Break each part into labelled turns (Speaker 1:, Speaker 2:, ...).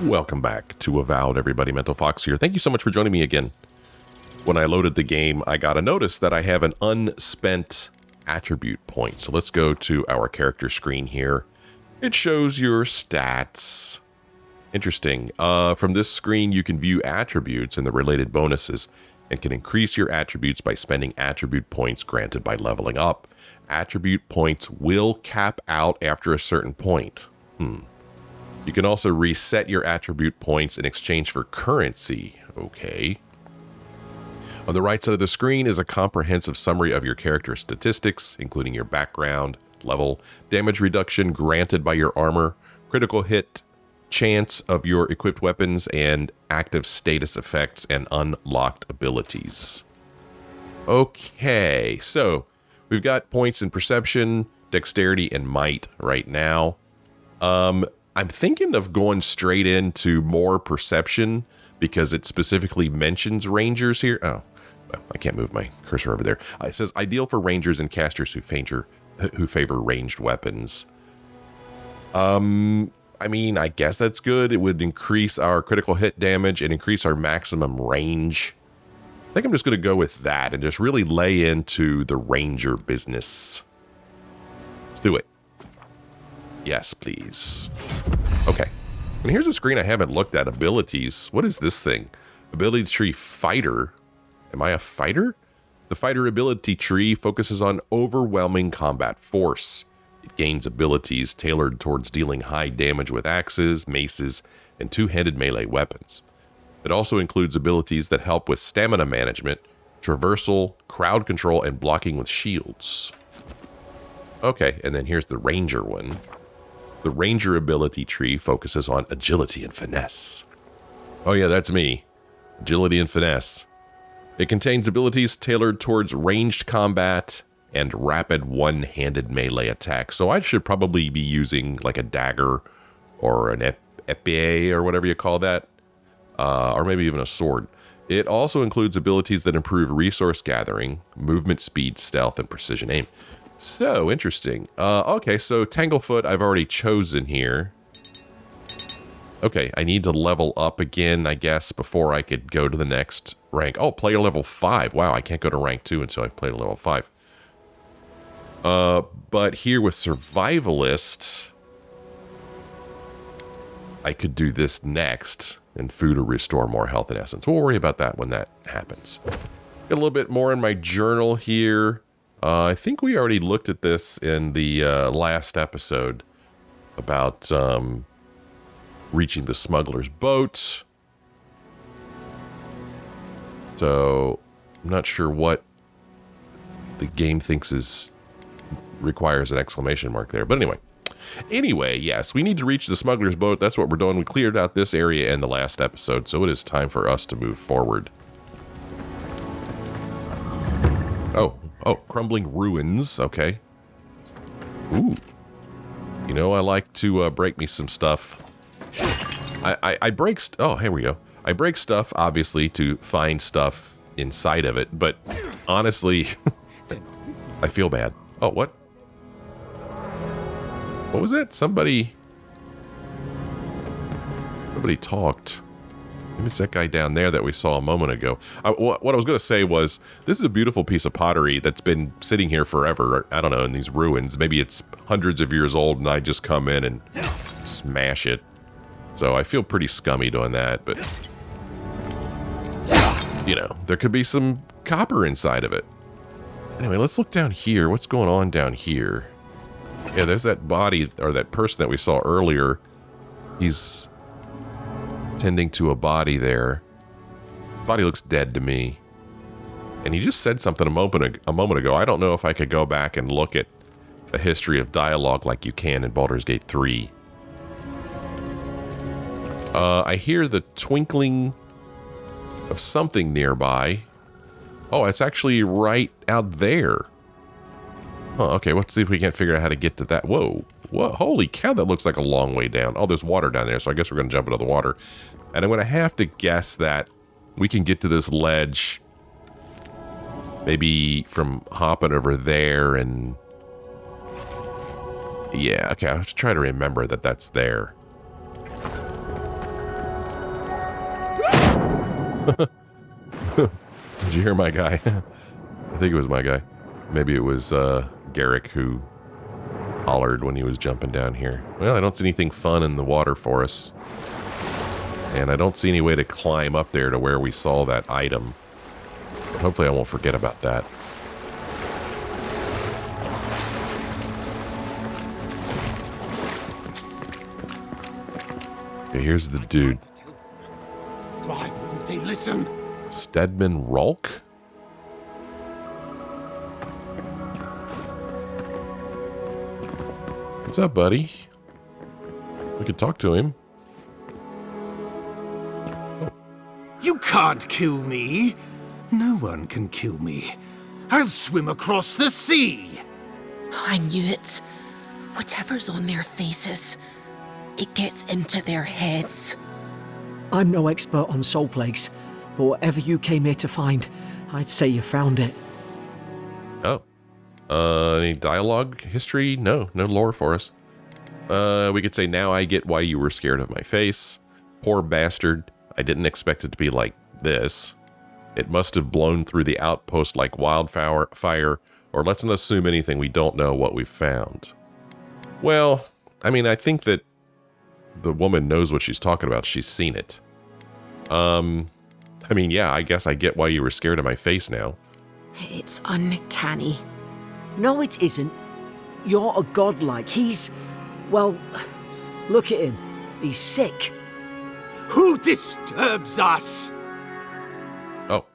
Speaker 1: Welcome back to Avowed, everybody. Mental Fox here. Thank you so much for joining me again. When I loaded the game, I got a notice that I have an unspent attribute point. So let's go to our character screen here. It shows your stats. Interesting. From this screen, you can view attributes and the related bonuses and can increase your attributes by spending attribute points granted by leveling up. Attribute points will cap out after a certain point. You can also reset your attribute points in exchange for currency. Okay. On the right side of the screen is a comprehensive summary of your character's statistics, including your background, level, damage reduction granted by your armor, critical hit, chance of your equipped weapons, and active status effects and unlocked abilities. Okay, so we've got points in perception, dexterity, and might right now. I'm thinking of going straight into more perception because it specifically mentions rangers here. Oh, well, I can't move my cursor over there. It says ideal for rangers and casters who favor ranged weapons. I mean, I guess that's good. It would increase our critical hit damage and increase our maximum range. I think I'm just going to go with that and just really lay into the ranger business. Let's do it. Yes, please. Okay. And here's a screen I haven't looked at. Abilities. What is this thing? Ability tree fighter. Am I a fighter? The fighter ability tree focuses on overwhelming combat force. It gains abilities tailored towards dealing high damage with axes, maces, and two-handed melee weapons. It also includes abilities that help with stamina management, traversal, crowd control, and blocking with shields. Okay, and then here's the ranger one. The ranger ability tree focuses on agility and finesse. Oh yeah, that's me. Agility and finesse. It contains abilities tailored towards ranged combat and rapid one-handed melee attacks. So I should probably be using like a dagger or an épée or whatever you call that. Or maybe even a sword. It also includes abilities that improve resource gathering, movement speed, stealth, and precision aim. So interesting. Okay, so Tanglefoot I've already chosen here. Okay, I need to level up again, I guess, before I could go to the next rank. Oh, player level 5. Wow, I can't go to rank 2 until I've played a level 5. But here with Survivalist, I could do this next, and food will restore more health and essence. We'll worry about that when that happens. Get a little bit more in my journal here. I think we already looked at this in the last episode about reaching the smuggler's boat. So I'm not sure what the game thinks requires an exclamation mark there. But anyway, yes, we need to reach the smuggler's boat. That's what we're doing. We cleared out this area in the last episode, so it is time for us to move forward. Oh, crumbling ruins. Okay. Ooh. You know, I like to break me some stuff. I break... Oh, here we go. I break stuff, obviously, to find stuff inside of it. But honestly, I feel bad. Oh, what? What was it? Somebody talked. Maybe it's that guy down there that we saw a moment ago. What I was going to say was, this is a beautiful piece of pottery that's been sitting here forever. I don't know, in these ruins. Maybe it's hundreds of years old and I just come in and smash it. So I feel pretty scummy doing that, but... You know, there could be some copper inside of it. Anyway, let's look down here. What's going on down here? Yeah, there's that body, or that person that we saw earlier. He's tending to a body there. Body looks dead to me. And he just said something a moment ago. I don't know if I could go back and look at a history of dialogue like you can in Baldur's Gate 3. I hear the twinkling of something nearby. Oh, it's actually right out there. Oh, okay, let's see if we can't figure out how to get to that. Whoa. Whoa, holy cow, that looks like a long way down. Oh, there's water down there, so I guess we're going to jump into the water. And I'm going to have to guess that we can get to this ledge maybe from hopping over there and... Yeah, okay, I have to try to remember that that's there. Did you hear my guy? I think it was my guy. Maybe it was Garrick who hollered when he was jumping down here. Well, I don't see anything fun in the water for us. And I don't see any way to climb up there to where we saw that item. But hopefully I won't forget about that. Okay, here's the dude.
Speaker 2: Why wouldn't they listen?
Speaker 1: Steadman Ralke? What's up, buddy? We could talk to him. Oh.
Speaker 2: You can't kill me. No one can kill me. I'll swim across the sea.
Speaker 3: I knew it. Whatever's on their faces, it gets into their heads.
Speaker 4: I'm no expert on soul plagues, but whatever you came here to find, I'd say you found it.
Speaker 1: Oh. Any dialogue history? No lore for us. We could say, now I get why you were scared of my face. Poor bastard. I didn't expect it to be like this. It must have blown through the outpost like wildfire, or let's not assume anything. We don't know what we've found. Well, I mean, I think that the woman knows what she's talking about. She's seen it. I mean, yeah, I guess I get why you were scared of my face now.
Speaker 3: It's uncanny.
Speaker 4: No, it isn't. You're a godlike. He's... well, look at him. He's sick.
Speaker 2: Who disturbs us?
Speaker 1: Oh,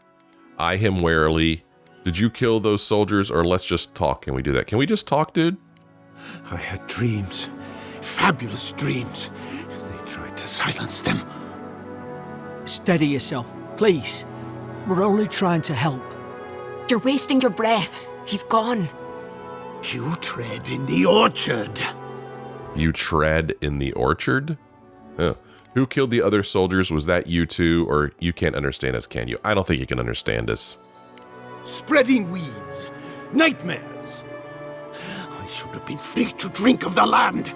Speaker 1: eye him warily. Did you kill those soldiers, or let's just talk? Can we do that? Can we just talk, dude?
Speaker 2: I had dreams. Fabulous dreams. They tried to silence them.
Speaker 4: Steady yourself, please. We're only trying to help.
Speaker 3: You're wasting your breath. He's gone.
Speaker 2: You tread in the orchard.
Speaker 1: You tread in the orchard? Oh. Who killed the other soldiers? Was that you two? Or you can't understand us, can you? I don't think you can understand us.
Speaker 2: Spreading weeds. Nightmares. I should have been free to drink of the land.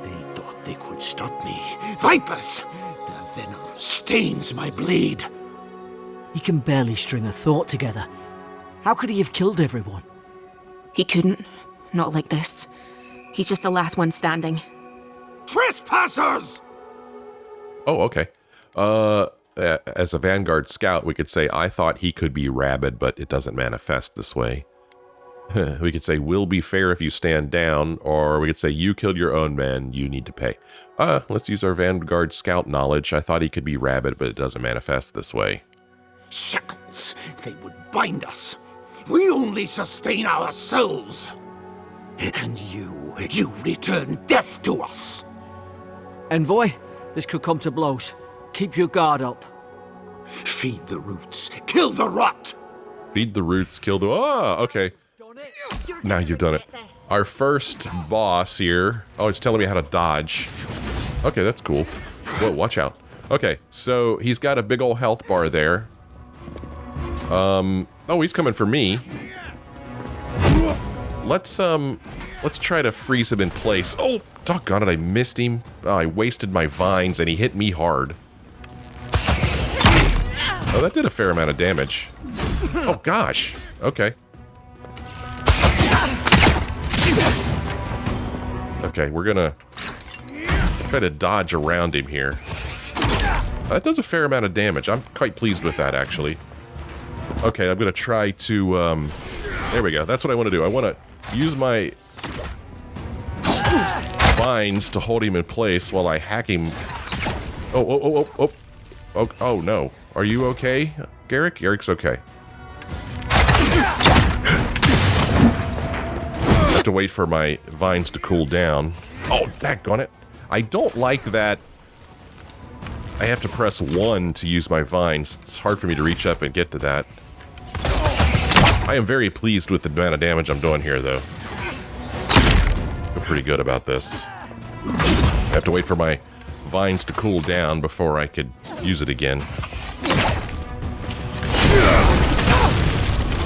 Speaker 2: They thought they could stop me. Vipers! Their venom stains my blade.
Speaker 4: He can barely string a thought together. How could he have killed everyone?
Speaker 3: He couldn't. Not like this. He's just the last one standing.
Speaker 2: Trespassers!
Speaker 1: Oh, okay. As a Vanguard scout, we could say, I thought he could be rabid, but it doesn't manifest this way. We could say, will be fair if you stand down, or we could say, you killed your own men, you need to pay. Let's use our Vanguard scout knowledge. I thought he could be rabid, but it doesn't manifest this way.
Speaker 2: Shackles, they would bind us. We only sustain ourselves. And you return death to us.
Speaker 4: Envoy, this could come to blows. Keep your guard up.
Speaker 2: Feed the roots, kill the rot.
Speaker 1: Feed the roots, kill the... Oh, okay. Now you've done it. Our first boss here. Oh, it's telling me how to dodge. Okay, that's cool. Whoa, watch out. Okay, so he's got a big old health bar there. Oh, he's coming for me. Let's try to freeze him in place. Oh, doggone it, I missed him. Oh, I wasted my vines and he hit me hard. Oh, that did a fair amount of damage. Oh, gosh. Okay. Okay, we're gonna try to dodge around him here. That does a fair amount of damage. I'm quite pleased with that, actually. Okay, I'm gonna try to, there we go. That's what I want to do. I want to use my vines to hold him in place while I hack him. Oh, no. Are you okay, Garrick? Garrick's okay. I have to wait for my vines to cool down. Oh, daggone it. I don't like that I have to press 1 to use my vines. It's hard for me to reach up and get to that. I am very pleased with the amount of damage I'm doing here, though. Feel pretty good about this. I have to wait for my vines to cool down before I could use it again.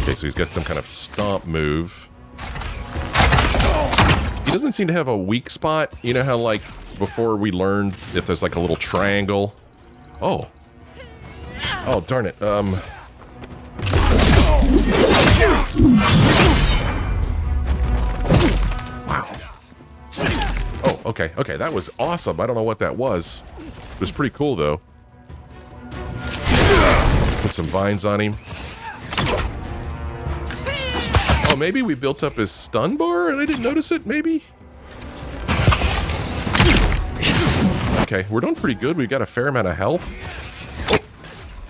Speaker 1: Okay, so he's got some kind of stomp move. He doesn't seem to have a weak spot. You know how, like, before we learned if there's like a little triangle? Oh. Oh, darn it. Wow. Oh, okay. Okay, that was awesome. I don't know what that was. It was pretty cool, though. Put some vines on him. Oh, maybe we built up his stun bar and I didn't notice it, maybe? Okay, we're doing pretty good. We've got a fair amount of health. Oh,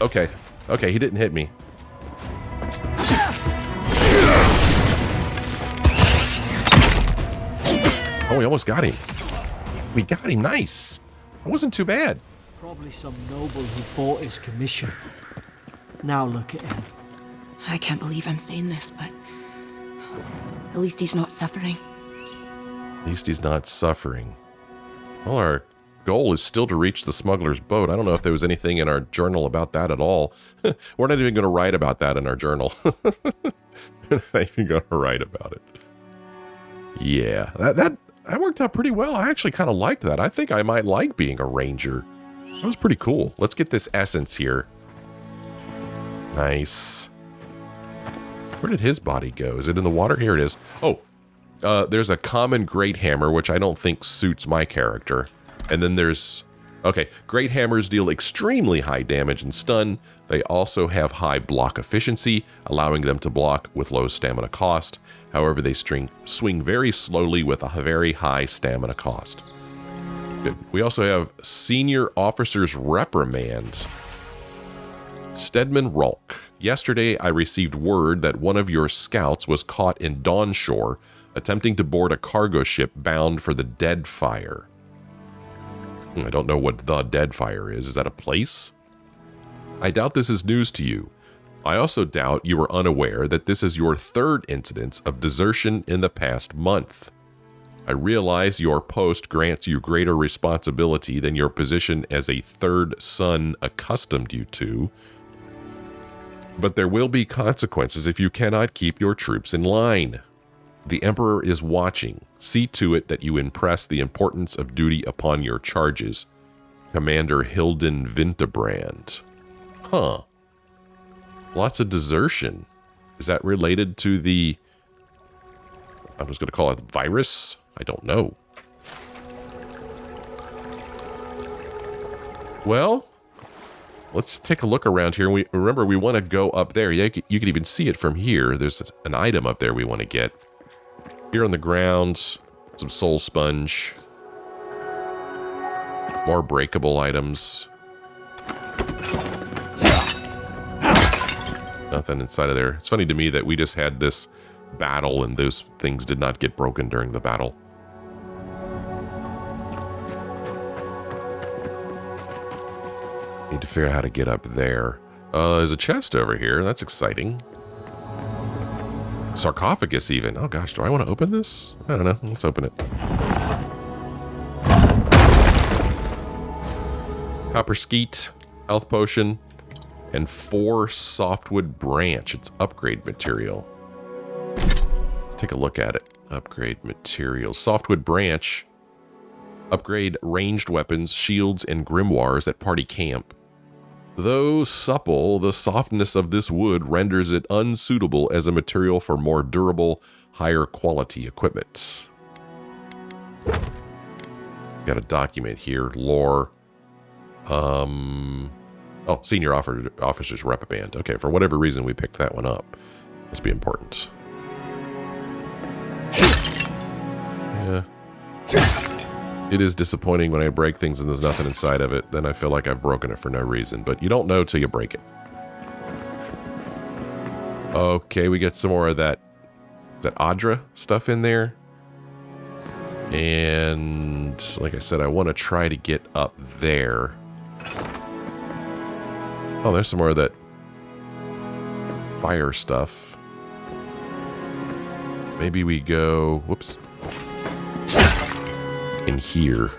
Speaker 1: okay. Okay, he didn't hit me. Oh, we almost got him. We got him. Nice. That wasn't too bad.
Speaker 4: Probably some noble who bought his commission. Now look at him.
Speaker 3: I can't believe I'm saying this, but at least he's not suffering.
Speaker 1: At least he's not suffering. Well, our goal is still to reach the smuggler's boat. I don't know if there was anything in our journal about that at all. We're not even going to write about that in our journal. We're not even going to write about it. Yeah, that worked out pretty well. I actually kind of liked that. I think I might like being a ranger. That was pretty cool. Let's get this essence here. Nice. Where did his body go? Is it in the water? Here it is. Oh, there's a common great hammer, which I don't think suits my character. And then there's... Okay, great hammers deal extremely high damage and stun. They also have high block efficiency, allowing them to block with low stamina cost. However, they swing very slowly with a very high stamina cost. Good. We also have Senior Officer's Reprimand. Steadman Ralke. Yesterday, I received word that one of your scouts was caught in Dawnshore, attempting to board a cargo ship bound for the Deadfire. I don't know what the Deadfire is. Is that a place? I doubt this is news to you. I also doubt you are unaware that this is your third incidence of desertion in the past month. I realize your post grants you greater responsibility than your position as a third son accustomed you to, but there will be consequences if you cannot keep your troops in line. The Emperor is watching. See to it that you impress the importance of duty upon your charges. Commander Hilden Vintebrand. Huh. Lots of desertion. Is that related to the... I was going to call it virus? I don't know. Well, let's take a look around here. Remember, we want to go up there. You can even see it from here. There's an item up there we want to get. Here on the ground, some soul sponge. More breakable items. Nothing inside of there. It's funny to me that we just had this battle and those things did not get broken during the battle. Need to figure out how to get up there. There's a chest over here. That's exciting. Sarcophagus even. Oh gosh, do I want to open this? I don't know. Let's open it. Copper skeet, health potion, and 4 softwood branch. It's upgrade material. Let's take a look at it. Upgrade materials. Softwood branch. Upgrade ranged weapons, shields, and grimoires at party camp. Though supple, the softness of this wood renders it unsuitable as a material for more durable, higher quality equipment. Got a document here, lore. Oh, Senior Officer's Reprimand. Okay, for whatever reason we picked that one up. Must be important. Yeah. It is disappointing when I break things and there's nothing inside of it. Then I feel like I've broken it for no reason. But you don't know till you break it. Okay, we get some more of that. Is that Adra stuff in there? And like I said, I want to try to get up there. Oh, there's some more of that fire stuff. Maybe we go... Whoops. In here.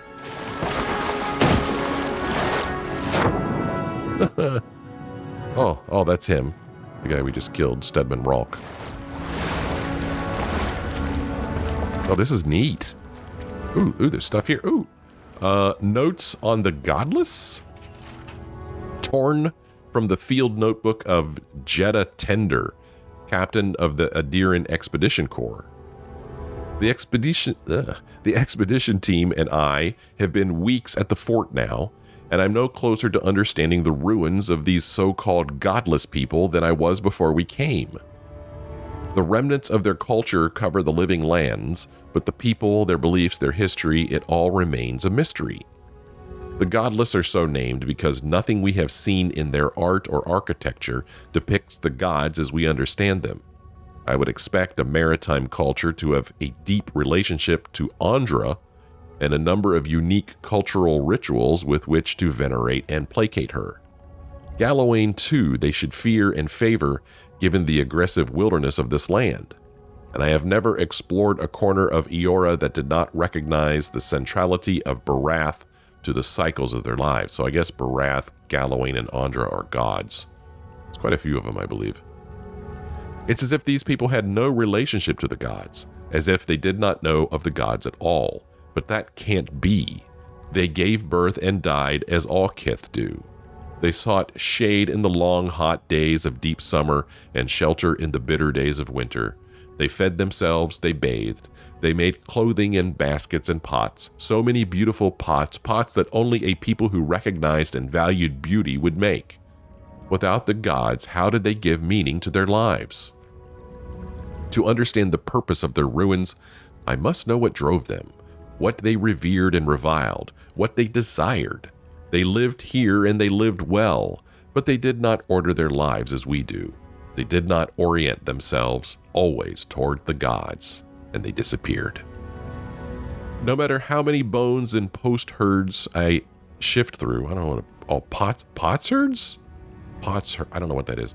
Speaker 1: Oh, that's him. The guy we just killed, Steadman Ralke. Oh, this is neat. Ooh, there's stuff here. Ooh. Notes on the godless. Torn from the field notebook of Jeddah Tender, captain of the Adiran Expedition Corps. The expedition team and I have been weeks at the fort now, and I'm no closer to understanding the ruins of these so-called godless people than I was before we came. The remnants of their culture cover the living lands, but the people, their beliefs, their history, it all remains a mystery. The godless are so named because nothing we have seen in their art or architecture depicts the gods as we understand them. I would expect a maritime culture to have a deep relationship to Andra and a number of unique cultural rituals with which to venerate and placate her. Gallowayne, too, they should fear and favor given the aggressive wilderness of this land. And I have never explored a corner of Eora that did not recognize the centrality of Barath to the cycles of their lives. So I guess Barath, Gallowayne, and Andra are gods. There's quite a few of them, I believe. It's as if these people had no relationship to the gods, as if they did not know of the gods at all. But that can't be. They gave birth and died as all kith do. They sought shade in the long, hot days of deep summer and shelter in the bitter days of winter. They fed themselves, they bathed. They made clothing in baskets and pots, so many beautiful pots that only a people who recognized and valued beauty would make. Without the gods, how did they give meaning to their lives? To understand the purpose of their ruins, I must know what drove them, what they revered and reviled, what they desired. They lived here and they lived well, but they did not order their lives as we do. They did not orient themselves always toward the gods, and they disappeared. No matter how many bones and post herds I shift through, I don't know what potsherds? I don't know what that is.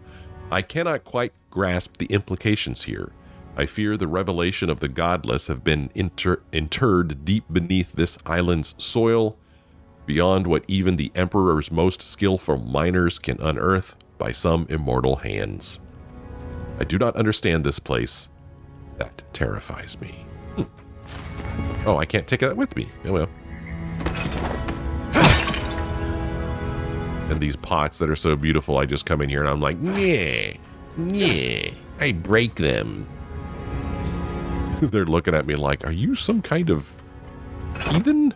Speaker 1: I cannot quite grasp the implications here. I fear the revelation of the godless have been interred deep beneath this island's soil, beyond what even the Emperor's most skillful miners can unearth by some immortal hands. I do not understand this place. That terrifies me. Oh, I can't take that with me. Oh well. And these pots that are so beautiful, I just come in here and I'm like, yeah, I break them. They're looking at me like, are you some kind of heathen?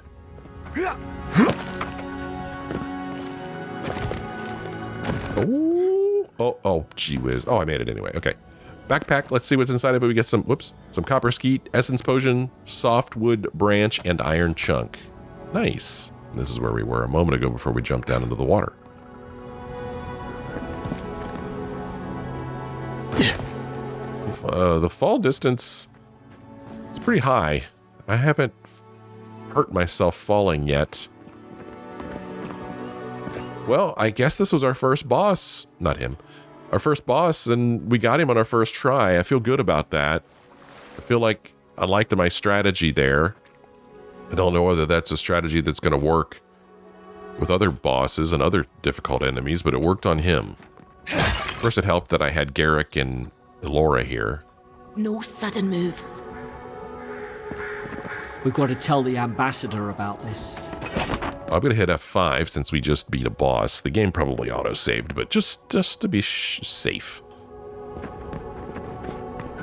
Speaker 1: Oh, gee whiz. Oh, I made it anyway. Okay. Backpack. Let's see what's inside of it. We get some copper skeet, essence potion, softwood branch, and iron chunk. Nice. And this is where we were a moment ago before we jumped down into the water. The fall distance, it's pretty high. I haven't hurt myself falling yet. Well, I guess this was our first boss. Not him. Our first boss, and we got him on our first try. I feel good about that. I feel like I liked my strategy there. I don't know whether that's a strategy that's going to work with other bosses and other difficult enemies, but it worked on him. First, it helped that I had Garrick and Ilora here.
Speaker 3: No sudden moves.
Speaker 4: We've got to tell the ambassador about this.
Speaker 1: I'm going to hit F5 since we just beat a boss. The game probably auto-saved, but just to be safe.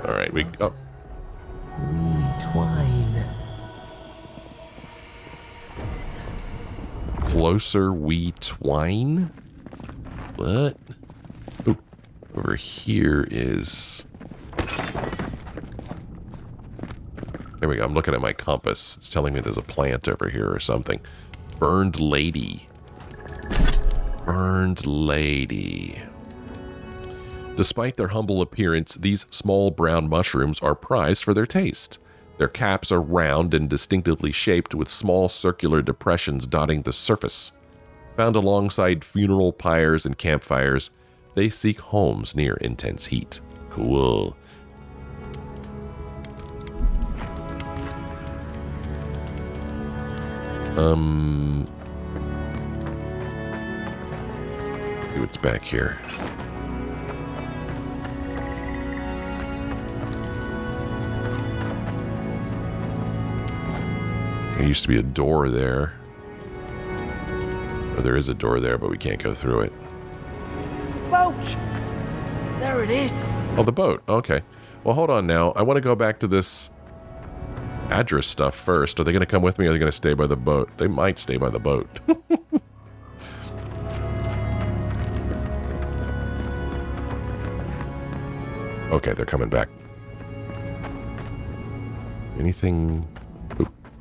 Speaker 1: All right, we
Speaker 3: Twine.
Speaker 1: Closer we twine? What? Oh, over here is... There we go. I'm looking at my compass. It's telling me there's a plant over here or something. Burned lady. Burned lady. Despite their humble appearance, these small brown mushrooms are prized for their taste. Their caps are round and distinctively shaped with small circular depressions dotting the surface. Found alongside funeral pyres and campfires, they seek homes near intense heat. Cool. See what's back here. There used to be a door there. Or there is a door there, but we can't go through it.
Speaker 4: Boat! There it is.
Speaker 1: Oh, the boat. Okay. Well, hold on now. I want to go back to this address stuff first. Are they going to come with me or are they going to stay by the boat? They might stay by the boat. Okay, they're coming back. Anything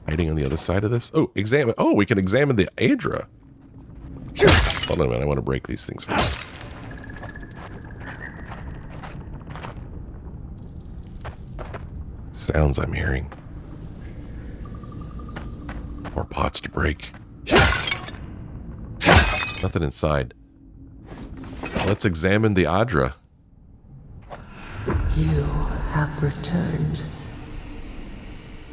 Speaker 1: hiding on the other side of this? Oh, examine. Oh, we can examine the Adra. Hold on a minute. I want to break these things first. Sounds I'm hearing. More pots to break. Nothing inside. Let's examine the Adra.
Speaker 5: You have returned.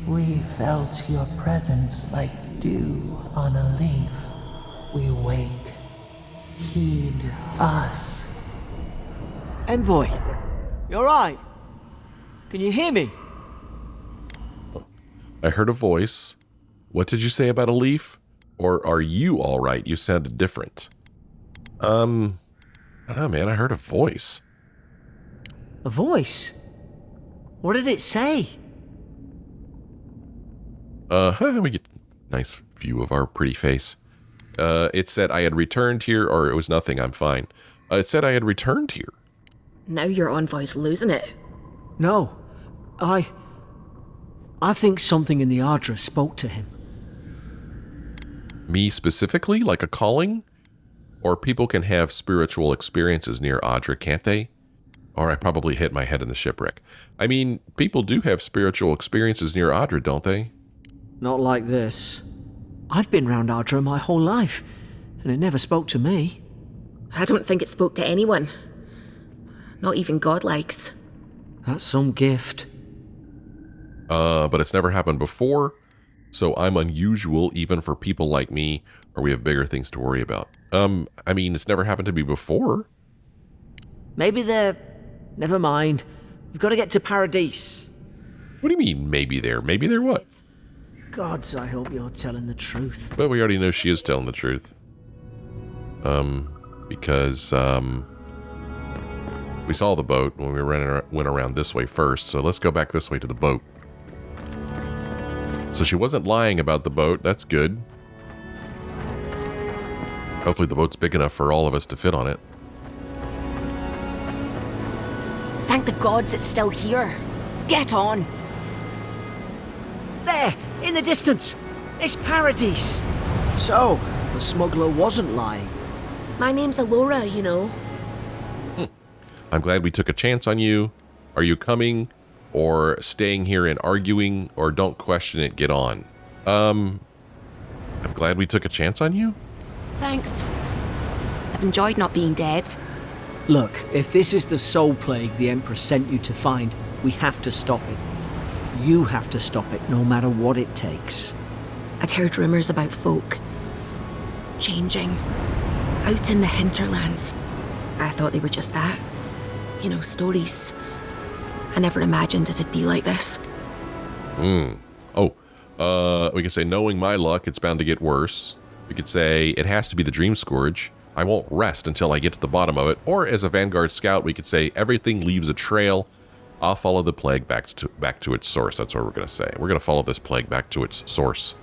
Speaker 5: We felt your presence like dew on a leaf. We wake. Heed us.
Speaker 4: Envoy, you alright? Can you hear me?
Speaker 1: I heard a voice. What did you say about a leaf? Or are you all right? You sounded different. I don't know, man. I heard a voice.
Speaker 4: A voice? What did it say?
Speaker 1: We get a nice view of our pretty face. It said I had returned here, or it was nothing. I'm fine. It said I had returned here.
Speaker 3: Now your envoy's losing it.
Speaker 4: No. I think something in the Adra spoke to him.
Speaker 1: Me specifically, like a calling? Or people can have spiritual experiences near Adra, can't they? Or I probably hit my head in the shipwreck. I mean, people do have spiritual experiences near Adra, don't they?
Speaker 4: Not like this. I've been round Adra my whole life, and it never spoke to me.
Speaker 3: I don't think it spoke to anyone. Not even godlikes.
Speaker 4: That's some gift.
Speaker 1: But it's never happened before, so I'm unusual even for people like me, or we have bigger things to worry about. I mean, it's never happened to me before.
Speaker 4: Maybe they're... Never mind. We've got to get to Paradis.
Speaker 1: What do you mean, maybe there? Maybe there what?
Speaker 4: Gods, I hope you're telling the truth.
Speaker 1: Well, we already know she is telling the truth. Because, we saw the boat when we went around this way first, so let's go back this way to the boat. So she wasn't lying about the boat. That's good. Hopefully the boat's big enough for all of us to fit on it.
Speaker 3: Thank the gods it's still here. Get on.
Speaker 4: There, in the distance. It's Paradis. So, the smuggler wasn't lying.
Speaker 3: My name's Ilora, you know.
Speaker 1: I'm glad we took a chance on you. Are you coming? Or staying here and arguing? Or don't question it, get on? I'm glad we took a chance on you.
Speaker 3: Thanks. I've enjoyed not being dead.
Speaker 4: Look, if this is the soul plague the Emperor sent you to find, we have to stop it. You have to stop it, no matter what it takes.
Speaker 3: I'd heard rumours about folk changing out in the hinterlands. I thought they were just that. You know, stories. I never imagined it'd be like this.
Speaker 1: We could say, knowing my luck, it's bound to get worse. We could say, it has to be the Dream Scourge. I won't rest until I get to the bottom of it. Or as a Vanguard Scout, we could say, everything leaves a trail. I'll follow the plague back to its source. That's what we're going to say. We're going to follow this plague back to its source.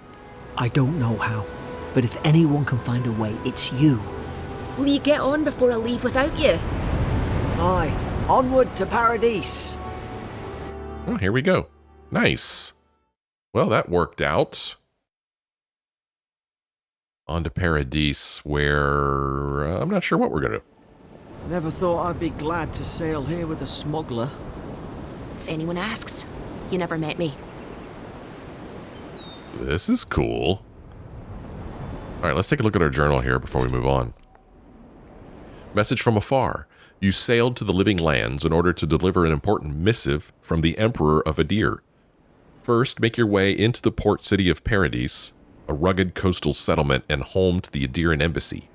Speaker 4: I don't know how, but if anyone can find a way, it's you.
Speaker 3: Will you get on before I leave without you?
Speaker 4: Aye, onward to Paradis.
Speaker 1: Oh, here we go. Nice. Well, that worked out. On to Paradis, where I'm not sure what we're going to do.
Speaker 4: Never thought I'd be glad to sail here with a smuggler.
Speaker 3: If anyone asks, you never met me.
Speaker 1: This is cool. All right, let's take a look at our journal here before we move on. Message from afar. You sailed to the living lands in order to deliver an important missive from the Emperor of Adir. First, make your way into the port city of Paradis, a rugged coastal settlement and home to the Adiran embassy.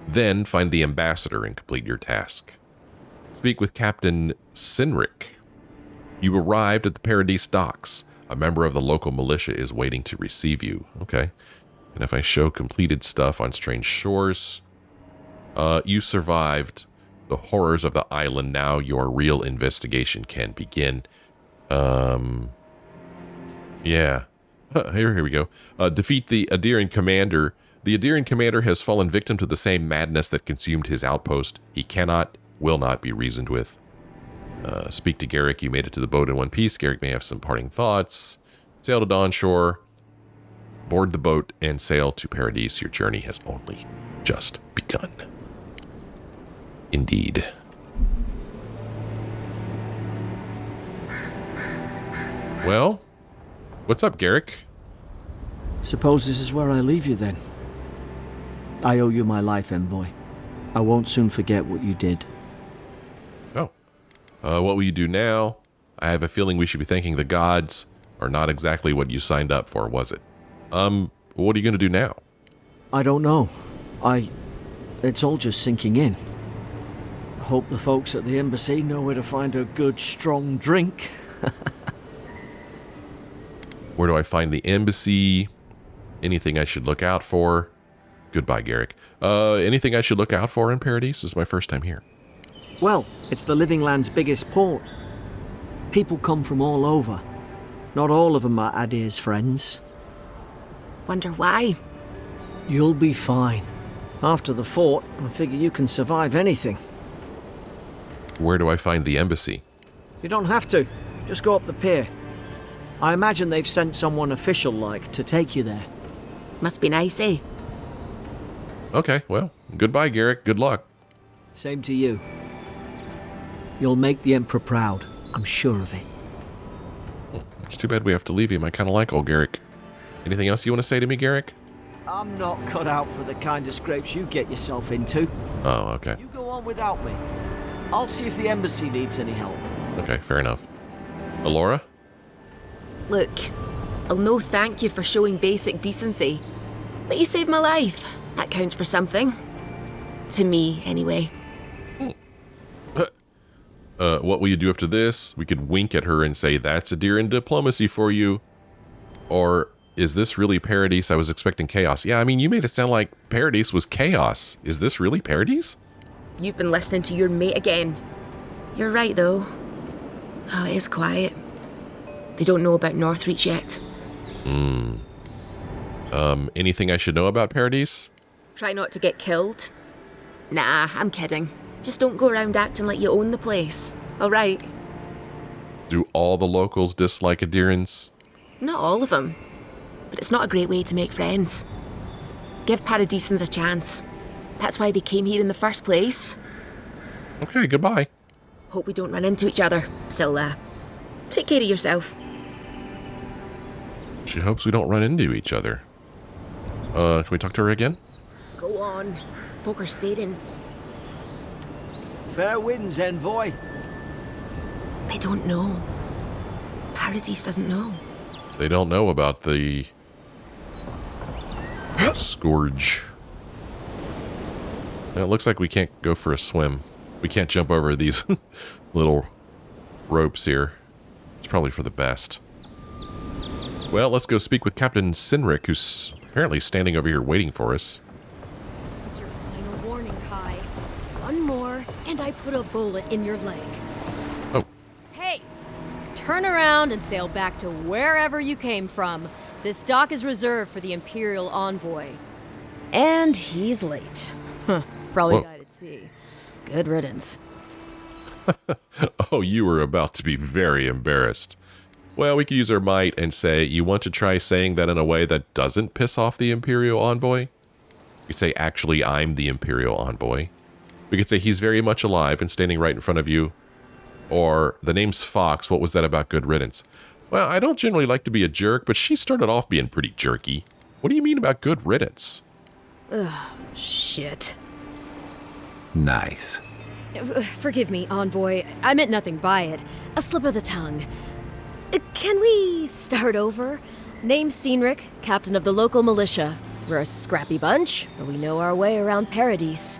Speaker 1: Then find the ambassador and complete your task. Speak with Captain Cynric. You arrived at the Paradis docks. A member of the local militia is waiting to receive you. Okay. And if I show completed stuff on strange shores, you survived the horrors of the island. Now your real investigation can begin. Yeah. Here we go. Defeat the Adirian commander. The Adirian commander has fallen victim to the same madness that consumed his outpost. He will not be reasoned with. Speak to Garrick. You made it to the boat in one piece. Garrick may have some parting thoughts. Sail to Dawn Shore. Board the boat and sail to Paradis. Your journey has only just begun. Indeed. Well, what's up, Garrick?
Speaker 4: Suppose this is where I leave you then. I owe you my life, envoy. I won't soon forget what you did.
Speaker 1: Oh. What will you do now? I have a feeling we should be thanking the gods, or not exactly what you signed up for, was it? What are you going to do now?
Speaker 4: I don't know. It's all just sinking in. I hope the folks at the embassy know where to find a good, strong drink.
Speaker 1: Where do I find the embassy? Anything I should look out for? Goodbye, Garrick. Anything I should look out for in Paradis? This is my first time here.
Speaker 4: Well, it's the Living Land's biggest port. People come from all over. Not all of them are Adir's friends.
Speaker 3: Wonder why?
Speaker 4: You'll be fine. After the fort, I figure you can survive anything.
Speaker 1: Where do I find the embassy?
Speaker 4: You don't have to. Just go up the pier. I imagine they've sent someone official-like to take you there.
Speaker 3: Must be nice, eh?
Speaker 1: Okay, well, goodbye, Garrick. Good luck.
Speaker 4: Same to you. You'll make the Emperor proud. I'm sure of it.
Speaker 1: It's too bad we have to leave you. I kind of like old Garrick. Anything else you want to say to me, Garrick?
Speaker 4: I'm not cut out for the kind of scrapes you get yourself into.
Speaker 1: Oh, okay.
Speaker 4: You go on without me. I'll see if the embassy needs any help.
Speaker 1: Okay, fair enough. Ilora?
Speaker 3: Look, I'll no thank you for showing basic decency. But you saved my life. That counts for something. To me, anyway.
Speaker 1: What will you do after this? We could wink at her and say, that's Adirian diplomacy for you. Or, is this really Paradis? I was expecting chaos. Yeah, I mean, you made it sound like Paradis was chaos. Is this really Paradis?
Speaker 3: You've been listening to your mate again. You're right, though. Oh, it is quiet. They don't know about Northreach yet.
Speaker 1: Anything I should know about Paradis?
Speaker 3: Try not to get killed. Nah, I'm kidding. Just don't go around acting like you own the place. All right?
Speaker 1: Do all the locals dislike Adirians?
Speaker 3: Not all of them. But it's not a great way to make friends. Give Paradisans a chance. That's why they came here in the first place.
Speaker 1: Okay, goodbye.
Speaker 3: Hope we don't run into each other. Still, take care of yourself.
Speaker 1: She hopes we don't run into each other. Can we talk to her again?
Speaker 3: Go on. Folk are sailing.
Speaker 4: Fair winds, envoy.
Speaker 3: They don't know. Paradis doesn't know.
Speaker 1: They don't know about the scourge. It looks like we can't go for a swim. We can't jump over these little ropes here. It's probably for the best. Well, let's go speak with Captain Cynric, who's apparently standing over here waiting for us.
Speaker 6: This is your final warning, Kai. One more, and I put a bullet in your leg.
Speaker 1: Oh.
Speaker 6: Hey! Turn around and sail back to wherever you came from. This dock is reserved for the Imperial envoy. And he's late. Probably
Speaker 1: Whoa.
Speaker 6: died at sea. Good riddance.
Speaker 1: Oh, you were about to be very embarrassed. Well, we could use our might and say, you want to try saying that in a way that doesn't piss off the Imperial envoy? We could say, actually, I'm the Imperial envoy. We could say, he's very much alive and standing right in front of you. Or, the name's Fox, what was that about good riddance? Well, I don't generally like to be a jerk, but she started off being pretty jerky. What do you mean about good riddance?
Speaker 6: Ugh, shit.
Speaker 5: Nice.
Speaker 6: Forgive me, envoy. I meant nothing by it. A slip of the tongue. Can we start over? Name's Cynric, captain of the local militia. We're a scrappy bunch, but we know our way around Paradis.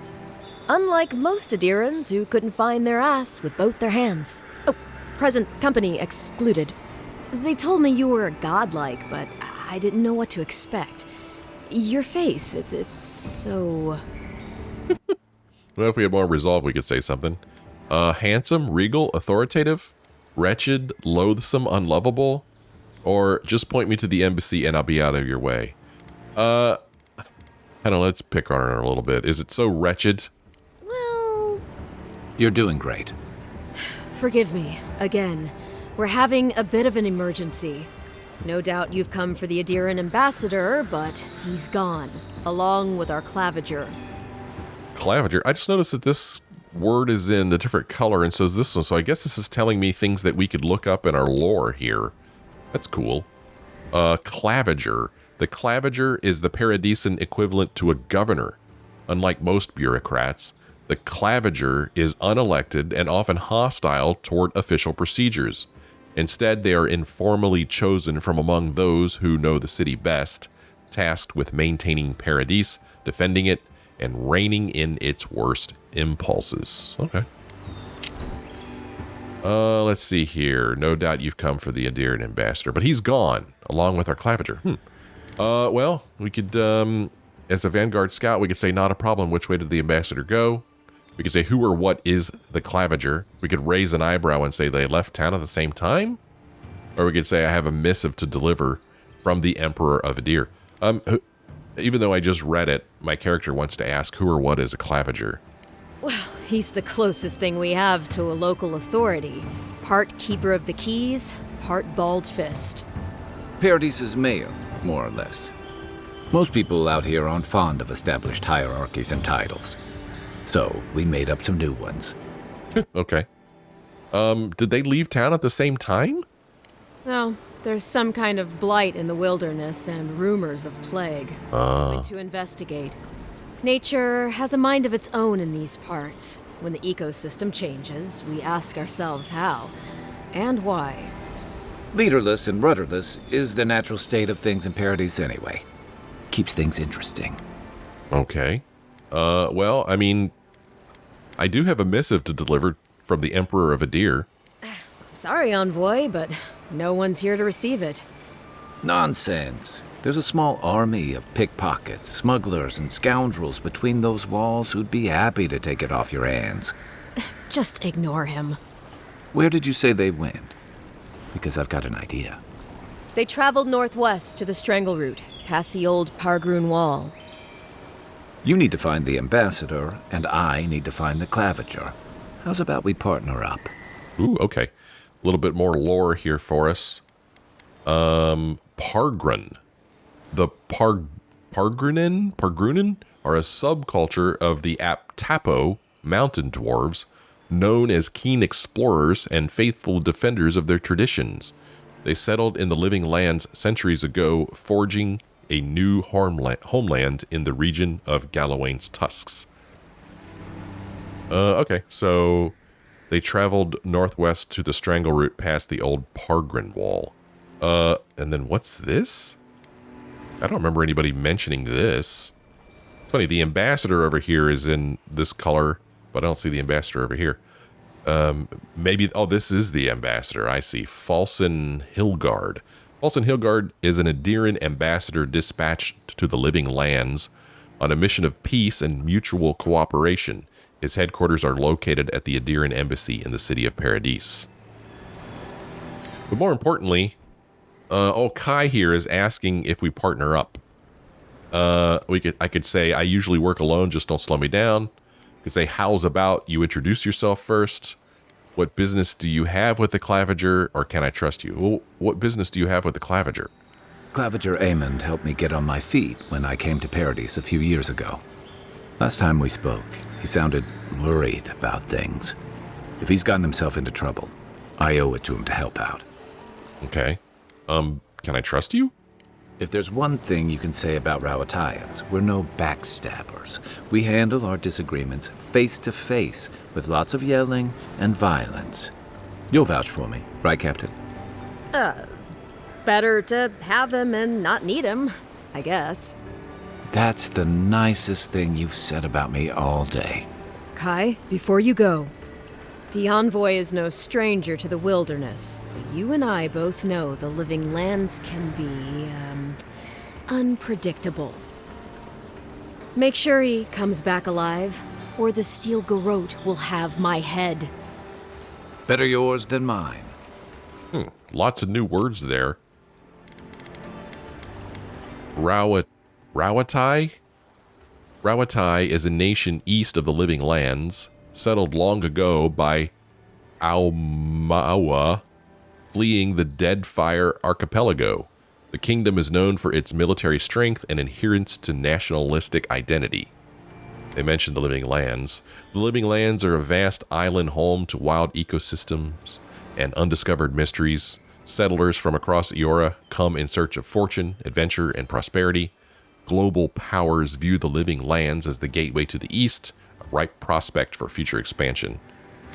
Speaker 6: Unlike most Adirans who couldn't find their ass with both their hands. Oh, present company excluded. They told me you were godlike, but I didn't know what to expect. Your face, it's so...
Speaker 1: Well, if we had more resolve, we could say something. Handsome, regal, authoritative, wretched, loathsome, unlovable, or just point me to the embassy and I'll be out of your way. I don't know, let's pick on her a little bit. Is it so wretched?
Speaker 6: Well,
Speaker 7: You're doing great.
Speaker 6: forgive me, again. We're having a bit of an emergency. No doubt you've come for the Adiran ambassador, but he's gone, along with our claviger.
Speaker 1: Claviger? I just noticed that this word is in a different color and so is this one, so I guess this is telling me things that we could look up in our lore here. That's cool. Claviger. The claviger is the Paradisan equivalent to a governor. Unlike most bureaucrats, the claviger is unelected and often hostile toward official procedures. Instead, they are informally chosen from among those who know the city best, tasked with maintaining Paradis, defending it, and reining in its worst impulses. Okay. Let's see here. No doubt you've come for the Adiran ambassador, but he's gone, along with our claviger. Well, we could, as a Vanguard scout, we could say not a problem. Which way did the ambassador go? We could say who or what is the claviger. We could raise an eyebrow and say they left town at the same time. Or we could say I have a missive to deliver from the Emperor of Adir. Even though I just read it, my character wants to ask who or what is a claviger.
Speaker 6: Well, he's the closest thing we have to a local authority. Part keeper of the keys, part bald fist.
Speaker 7: Paradis' mayor, more or less. Most people out here aren't fond of established hierarchies and titles. So, we made up some new ones.
Speaker 1: Okay. Did they leave town at the same time?
Speaker 6: Well, there's some kind of blight in the wilderness and rumors of plague. To investigate. Nature has a mind of its own in these parts. When the ecosystem changes, we ask ourselves how and why.
Speaker 7: Leaderless and rudderless is the natural state of things in Paradis anyway. Keeps things interesting.
Speaker 1: Okay. Well, I mean, I do have a missive to deliver from the Emperor of Adir.
Speaker 6: Sorry, Envoy, but no one's here to receive it.
Speaker 7: Nonsense. There's a small army of pickpockets, smugglers, and scoundrels between those walls who'd be happy to take it off your hands.
Speaker 6: Just ignore him.
Speaker 7: Where did you say they went? Because I've got an idea.
Speaker 6: They traveled northwest to the Strangle Route, past the old Pargroon Wall.
Speaker 7: You need to find the ambassador, and I need to find the claviger. How's about we partner up?
Speaker 1: Ooh, okay. A little bit more lore here for us. Pargrun. The Pargrunen are a subculture of the Aptapo mountain dwarves, known as keen explorers and faithful defenders of their traditions. They settled in the Living Lands centuries ago, forging a new homeland in the region of Galawain's Tusks. Okay, so they traveled northwest to the Strangle Route past the old Pargrin Wall. And then what's this? I don't remember anybody mentioning this. It's funny, the ambassador over here is in this color, but I don't see the ambassador over here. Maybe, oh, this is the ambassador. I see. Falsen Hilgard. Falsen Hilgard is an Adiran ambassador dispatched to the Living Lands on a mission of peace and mutual cooperation. His headquarters are located at the Adiran embassy in the city of Paradis. But more importantly, Kai here is asking if we partner up. I could say, I usually work alone, just don't slow me down. I could say, how's about you introduce yourself first? What business do you have with the claviger, or can I trust you? Well, what business do you have with the claviger?
Speaker 7: Claviger Aemond helped me get on my feet when I came to Paradis a few years ago. Last time we spoke, he sounded worried about things. If he's gotten himself into trouble, I owe it to him to help out.
Speaker 1: Okay. Can I trust you?
Speaker 7: If there's one thing you can say about Rawatayans, we're no backstabbers. We handle our disagreements face to face, with lots of yelling and violence. You'll vouch for me, right, Captain?
Speaker 6: Better to have him and not need him, I guess.
Speaker 7: That's the nicest thing you've said about me all day.
Speaker 6: Kai, before you go, the Envoy is no stranger to the wilderness, but you and I both know the Living Lands can be, unpredictable. Make sure he comes back alive, or the steel garrote will have my head.
Speaker 7: Better yours than mine.
Speaker 1: Lots of new words there. Rawatai? Rawatai is a nation east of the Living Lands, settled long ago by Aumaua, fleeing the Deadfire Archipelago. The kingdom is known for its military strength and adherence to nationalistic identity. They mentioned the Living Lands. The Living Lands are a vast island home to wild ecosystems and undiscovered mysteries. Settlers from across Eora come in search of fortune, adventure, and prosperity. Global powers view the Living Lands as the gateway to the east, a ripe prospect for future expansion.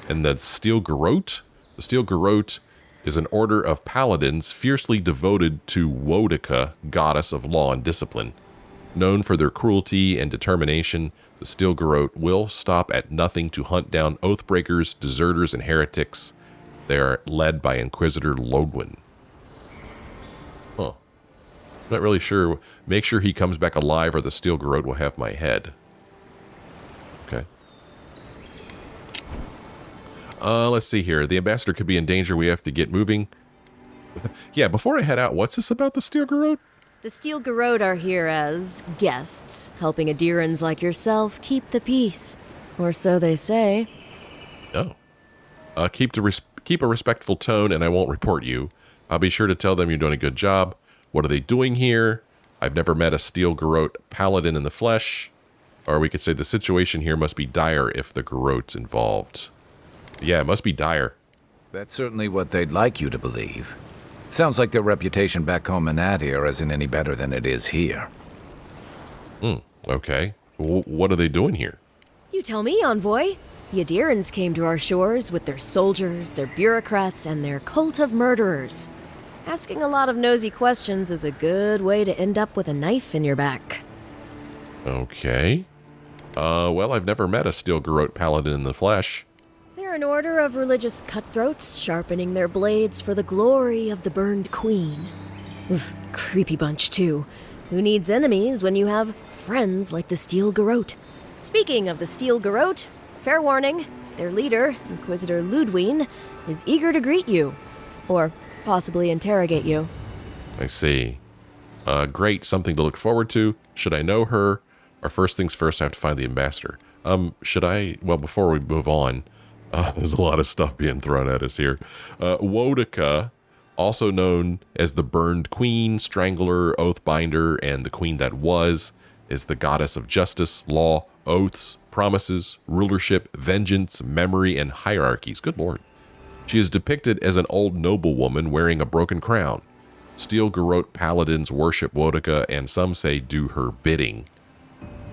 Speaker 1: And the Steel Garrote? The Steel Garrote is an order of paladins fiercely devoted to Wodica, goddess of law and discipline. Known for their cruelty and determination, the Steel Garrote will stop at nothing to hunt down oathbreakers, deserters, and heretics. They are led by Inquisitor Ludwin. Not really sure. Make sure he comes back alive or the Steel Garrote will have my head. Okay. Let's see here. The ambassador could be in danger. We have to get moving. Yeah, before I head out, what's this about the Steel Garrote?
Speaker 6: The steel garrote are here as guests, helping Adirans like yourself keep the peace. Or so they say.
Speaker 1: Oh. Keep a respectful tone and I won't report you. I'll be sure to tell them you're doing a good job. What are they doing here? I've never met a Steel Garrote paladin in the flesh. Or we could say the situation here must be dire if the Garrote's involved. Yeah, it must be dire.
Speaker 7: That's certainly what they'd like you to believe. Sounds like their reputation back home in Adir isn't any better than it is here.
Speaker 1: Okay. What are they doing here?
Speaker 6: You tell me, Envoy. The Adirans came to our shores with their soldiers, their bureaucrats, and their cult of murderers. Asking a lot of nosy questions is a good way to end up with a knife in your back.
Speaker 1: Okay. Well, I've never met a Steel Garrote paladin in the flesh.
Speaker 6: They're an order of religious cutthroats, sharpening their blades for the glory of the burned queen. Creepy bunch, too. Who needs enemies when you have friends like the Steel Garrote? Speaking of the Steel Garrote, fair warning, their leader, Inquisitor Ludwin, is eager to greet you. Or possibly interrogate you.
Speaker 1: I see. Great, something to look forward to. Should I know her? Or first things first, I have to find the ambassador. Well, before we move on, there's a lot of stuff being thrown at us here. Wodica, also known as the Burned Queen, Strangler, Oathbinder, and the Queen That Was, is the goddess of justice, law, oaths, promises, rulership, vengeance, memory, and hierarchies. Good lord. She is depicted as an old noblewoman wearing a broken crown. Steel Garrote paladins worship Wodica, and some say do her bidding.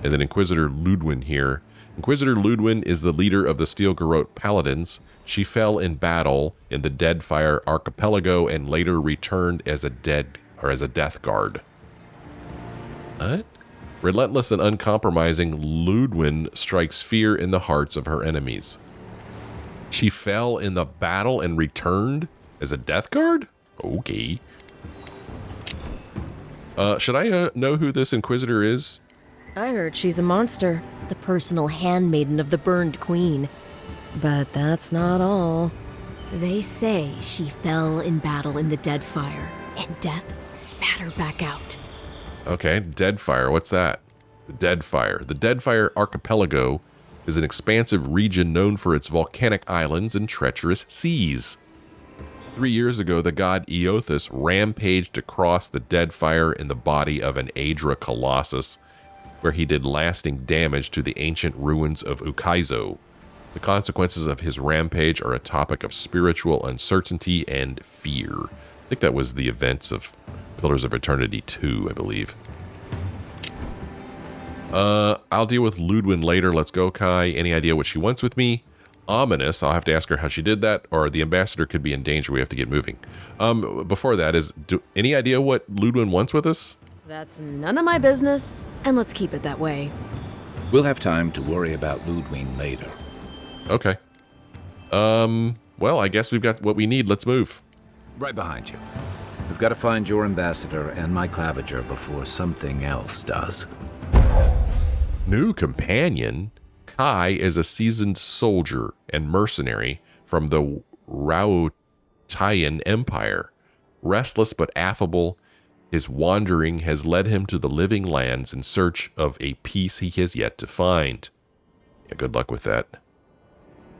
Speaker 1: And then Inquisitor Ludwin here. Inquisitor Ludwin is the leader of the Steel Garrote paladins. She fell in battle in the Deadfire Archipelago and later returned as a death guard. What? Relentless and uncompromising, Ludwin strikes fear in the hearts of her enemies. She fell in the battle and returned as a death guard? Okay. Should I know who this Inquisitor is?
Speaker 6: I heard she's a monster, the personal handmaiden of the Burned Queen. But that's not all. They say she fell in battle in the Deadfire, and death spat her back out.
Speaker 1: Okay, Deadfire, what's that? The Deadfire. The Deadfire Archipelago is an expansive region known for its volcanic islands and treacherous seas. 3 years ago, the god Eothas rampaged across the Deadfire in the body of an Aedra Colossus, where he did lasting damage to the ancient ruins of Ukaizo. The consequences of his rampage are a topic of spiritual uncertainty and fear. I think that was the events of Pillars of Eternity 2, I believe. I'll deal with Ludwin later. Let's go, Kai. Any idea what she wants with me? Ominous. I'll have to ask her how she did that, or the ambassador could be in danger. We have to get moving. Before that, any idea what Ludwin wants with us?
Speaker 6: That's none of my business, and let's keep it that way.
Speaker 7: We'll have time to worry about Ludwin later.
Speaker 1: Okay. Well, I guess we've got what we need. Let's move.
Speaker 7: Right behind you. We've got to find your ambassador and my claviger before something else does.
Speaker 1: New companion? Kai is a seasoned soldier and mercenary from the Raotayan Empire. Restless but affable, his wandering has led him to the living lands in search of a peace he has yet to find. Yeah, good luck with that.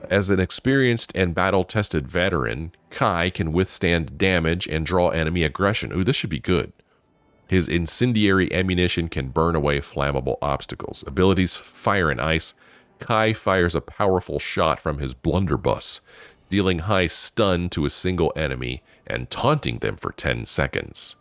Speaker 1: As an experienced and battle-tested veteran, Kai can withstand damage and draw enemy aggression. Ooh, this should be good. His incendiary ammunition can burn away flammable obstacles. Abilities: Fire and Ice. Kai fires a powerful shot from his blunderbuss, dealing high stun to a single enemy and taunting them for 10 seconds.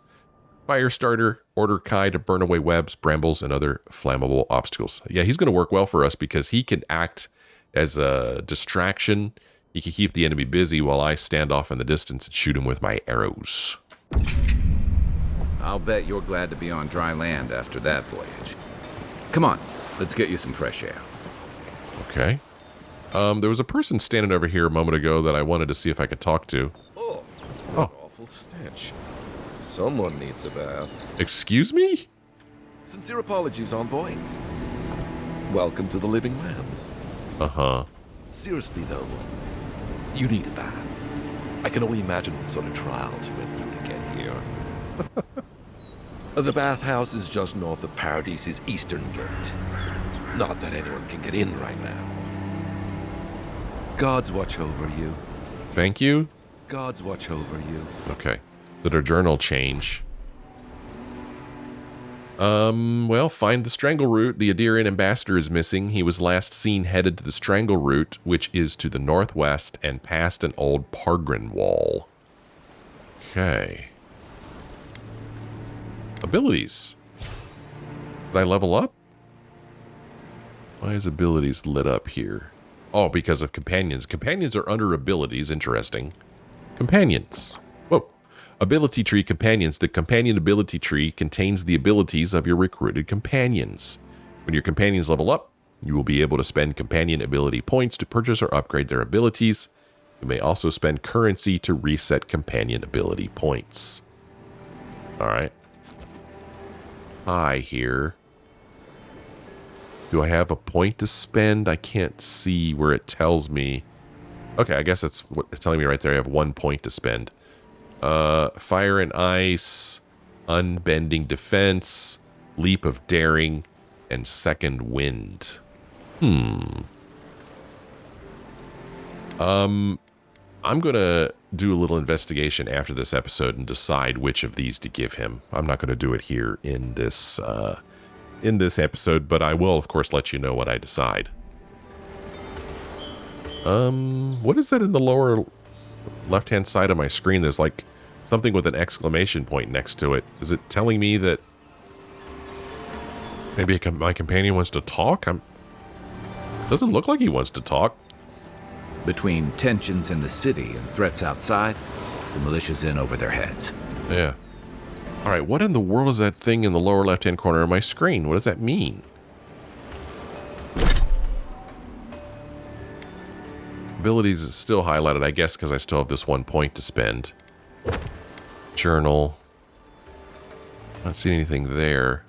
Speaker 1: Firestarter: Order Kai to burn away webs, brambles, and other flammable obstacles. Yeah, he's going to work well for us because he can act as a distraction. He can keep the enemy busy while I stand off in the distance and shoot him with my arrows.
Speaker 7: I'll bet you're glad to be on dry land after that voyage. Come on, let's get you some fresh air.
Speaker 1: Okay. There was a person standing over here a moment ago that I wanted to see if I could talk to.
Speaker 8: Oh, what awful stench. Someone needs a bath.
Speaker 1: Excuse me?
Speaker 8: Sincere apologies, Envoy. Welcome to the Living Lands.
Speaker 1: Uh-huh.
Speaker 8: Seriously, though, you need a bath. I can only imagine what sort of trials you went through to get here. The bathhouse is just north of Paradis' eastern gate. Not that anyone can get in right now. Gods watch over you.
Speaker 1: Thank you?
Speaker 8: Gods watch over you.
Speaker 1: Okay. Did our journal change? Well, find the strangle route. The Adirian ambassador is missing. He was last seen headed to the strangle route, which is to the northwest and past an old Pargrin wall. Okay. Abilities. Did I level up? Why is abilities lit up here? Oh, because of companions. Companions are under abilities. Interesting. Companions. Whoa. Ability tree companions. The companion ability tree contains the abilities of your recruited companions. When your companions level up, you will be able to spend companion ability points to purchase or upgrade their abilities. You may also spend currency to reset companion ability points. All right. Hi here. Do I have a point to spend? I can't see where it tells me. Okay, I guess that's what it's telling me right there. I have 1 point to spend. Fire and Ice, Unbending Defense, Leap of Daring, and Second Wind. I'm gonna do a little investigation after this episode and decide which of these to give him. I'm not gonna do it here in this episode, but I will, of course, let you know what I decide. What is that in the lower left-hand side of my screen? There's like something with an exclamation point next to it. Is it telling me that maybe my companion wants to talk? Doesn't look like he wants to talk.
Speaker 7: Between tensions in the city and threats outside, the militia's in over their heads.
Speaker 1: Yeah. All right, what in the world is that thing in the lower left-hand corner of my screen? What does that mean? Abilities is still highlighted, I guess, because I still have this 1 point to spend. Journal. Not seeing anything there.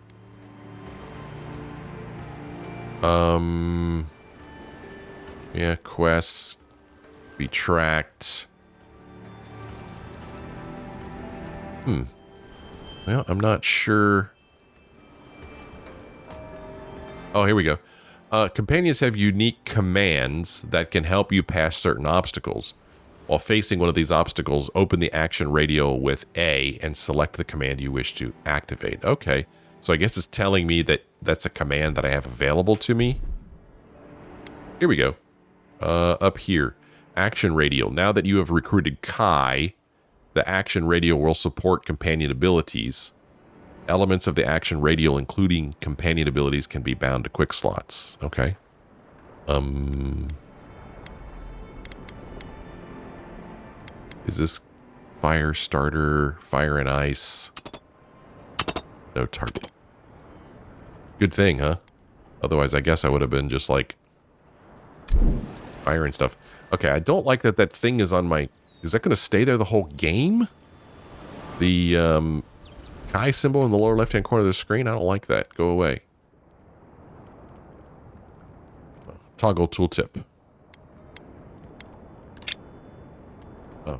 Speaker 1: Yeah, quests. Be tracked. Well, I'm not sure. Oh, here we go. Companions have unique commands that can help you pass certain obstacles. While facing one of these obstacles, open the action radio with A and select the command you wish to activate. Okay, so I guess it's telling me that that's a command that I have available to me. Here we go. Up here, action radio. Now that you have recruited Kai, the action radio will support companion abilities. Elements of the action radio, including companion abilities, can be bound to quick slots. Okay. Is this fire starter, fire and ice? No target. Good thing, huh? Otherwise, I guess I would have been just like fire and stuff. Okay, I don't like that that thing is on my... Is that going to stay there the whole game? The Kai symbol in the lower left-hand corner of the screen? I don't like that. Go away. Toggle tooltip. Oh.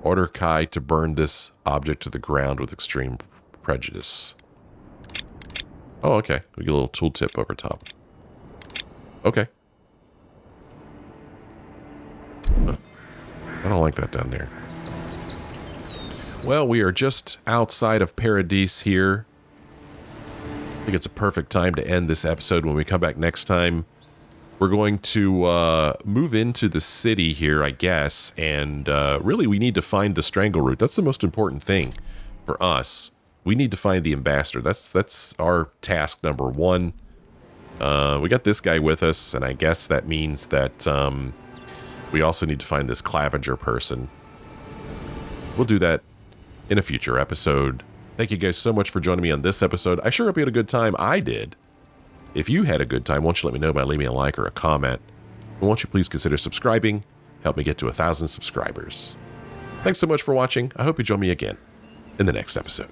Speaker 1: Order Kai to burn this object to the ground with extreme prejudice. Oh, okay. We get a little tooltip over top. Okay. I don't like that down there. Well, we are just outside of Paradis here. I think it's a perfect time to end this episode. When we come back next time, we're going to move into the city here, I guess. And really, we need to find the strangle root. That's the most important thing for us. We need to find the ambassador. That's our task number one. We got this guy with us, and I guess that means that we also need to find this Clavenger person. We'll do that in a future episode. Thank you guys so much for joining me on this episode. I sure hope you had a good time. I did. If you had a good time, won't you let me know by leaving a like or a comment? And won't you please consider subscribing? Help me get to 1,000 subscribers. Thanks so much for watching. I hope you join me again in the next episode.